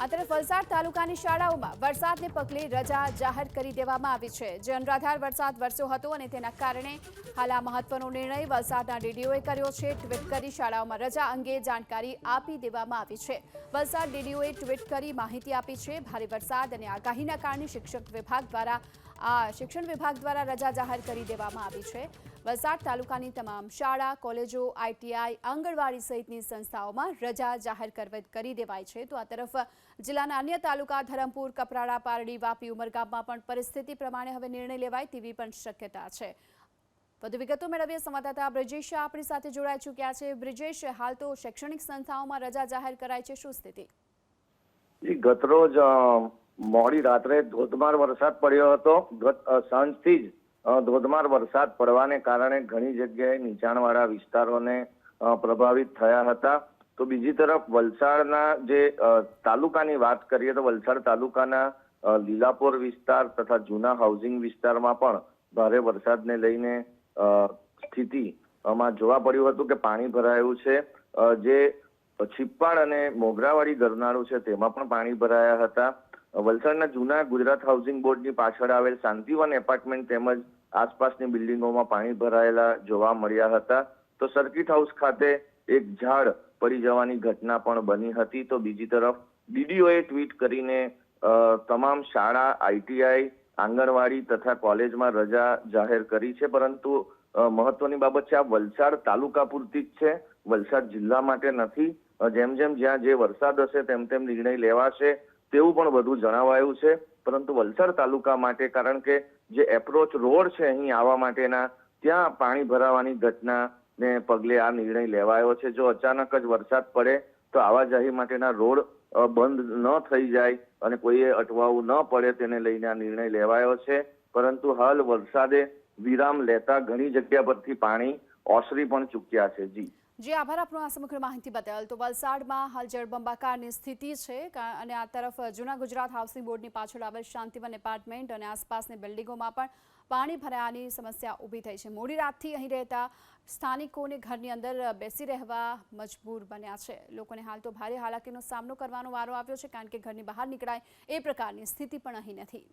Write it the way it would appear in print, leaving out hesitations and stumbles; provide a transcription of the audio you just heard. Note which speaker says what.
Speaker 1: આ તરફ વલસાડ તાલુકાની શાળાઓમાં વરસાદને પગલે રજા જાહેર કરી દેવામાં આવી છે। જે અનરાધાર વરસાદ વરસ્યો હતો અને તેના કારણે હાલ આ મહત્વનો નિર્ણય વલસાડના ડીડીઓએ કર્યો છે। ટ્વીટ કરી શાળાઓમાં રજા અંગે જાણકારી આપી દેવામાં આવી છે। વલસાડ ડીડીઓએ ટ્વીટ કરી માહિતી આપી છે। ભારે વરસાદ અને આગાહીના કારણે શિક્ષણ વિભાગ દ્વારા રજા જાહેર કરી દેવામાં આવી છે। વલસાડ તાલુકાની તમામ શાળા, કોલેજો, આઈટીઆઈ, આંગણવાડી સહિતની સંસ્થાઓમાં રજા જાહેર કરી દેવાઈ છે। તો આ તરફ જિલ્લાના અન્ય તાલુકા ધરમપુર, કપરાડા, પારડી, વાપી, ઉમરગામમાં પણ પરિસ્થિતિ પ્રમાણે હવે નિર્ણય લેવાય તેવી પણ શક્યતા છે। વધુ વિગતો મેળવીએ સંવાદદાતા બ્રિજેશ આપણી સાથે જોડાઈ ચૂક્યા છે। બ્રિજેશ, હાલ તો શૈક્ષણિક સંસ્થાઓમાં રજા જાહેર કરાઈ છે, શું સ્થિતિ?
Speaker 2: ગતરોજ મોડી રાત્રે ધોધમાર વરસાદ પડ્યો હતો। સાંજથી જ ધોધમાર વરસાદ પડવાને કારણે ઘણી જગ્યાએ નીચાણવાળા વિસ્તારોને પ્રભાવિત થયા હતા। તો બીજી તરફ વલસાડના જે તાલુકાની વાત કરીએ તો વલસાડ તાલુકાના લીલાપોર વિસ્તાર તથા જૂના હાઉસિંગ વિસ્તારમાં પણ ભારે વરસાદને લઈને સ્થિતિમાં જોવા પડ્યું હતું કે પાણી ભરાયું છે। જે છીપ્પાડ અને મોગરાવાડી ગરનાળું છે તેમાં પણ પાણી ભરાયા હતા। વલસાડના જૂના ગુજરાત હાઉસિંગ બોર્ડની પાછળ આવેલ શાંતિવન એપાર્ટમેન્ટ તેમજ આસપાસની બિલ્ડિંગોમાં પાણી ભરાયેલા જોવા મળ્યા હતા। તો સર્કિટ હાઉસ ખાતે એક ઝાડ પડી જવાની ઘટના પણ બની હતી। તો બીજી તરફ ડીડીઓએ ટ્વીટ કરીને તમામ શાળા, આઈટીઆઈ, આંગણવાડી તથા કોલેજમાં રજા જાહેર કરી છે। પરંતુ મહત્વની બાબત છે, આ વલસાડ તાલુકા પૂરતી જ છે, વલસાડ જિલ્લા માટે નથી। જેમ જેમ જ્યાં જે વરસાદ હશે તેમ તેમ નિર્ણય લેવાશે તેવું પણ વધુ જણાવાયું છે। પરંતુ વલસાડ તાલુકા માટે, કારણ કે જે એપ્રોચ રોડ છે અહીં આવવા માટેના, ત્યાં પાણી ભરાવાની ઘટનાને પગલે આ નિર્ણય લેવાયો છે। જો અચાનક જ વરસાદ પડે તો આવાજાહી માટેના રોડ બંધ ન થઈ જાય અને કોઈએ અટવાવું ન પડે તેને લઈને આ નિર્ણય લેવાયો છે। પરંતુ હાલ વરસાદે વિરામ લેતા ઘણી જગ્યા પરથી પાણી ઓસરી પણ ચૂક્યા છે।
Speaker 1: જી આભાર આપનો આ સમગ્ર માહિતી બદલ। તો વલસાડમાં હાલ જળબંબાકારની સ્થિતિ છે અને આ તરફ જૂના ગુજરાત હાઉસિંગ બોર્ડની પાછળ આવેલ શાંતિવન એપાર્ટમેન્ટ અને આસપાસની બિલ્ડિંગોમાં પણ પાણી ભરાયાની સમસ્યા ઊભી થઈ છે। મોડી રાતથી અહીં રહેતા સ્થાનિકોને ઘરની અંદર બેસી રહેવા મજબૂર બન્યા છે। લોકોને હાલ તો ભારે હાલાકીનો સામનો કરવાનો વારો આવ્યો છે, કારણ કે ઘરની બહાર નીકળાય એ પ્રકારની સ્થિતિ પણ અહીં નથી।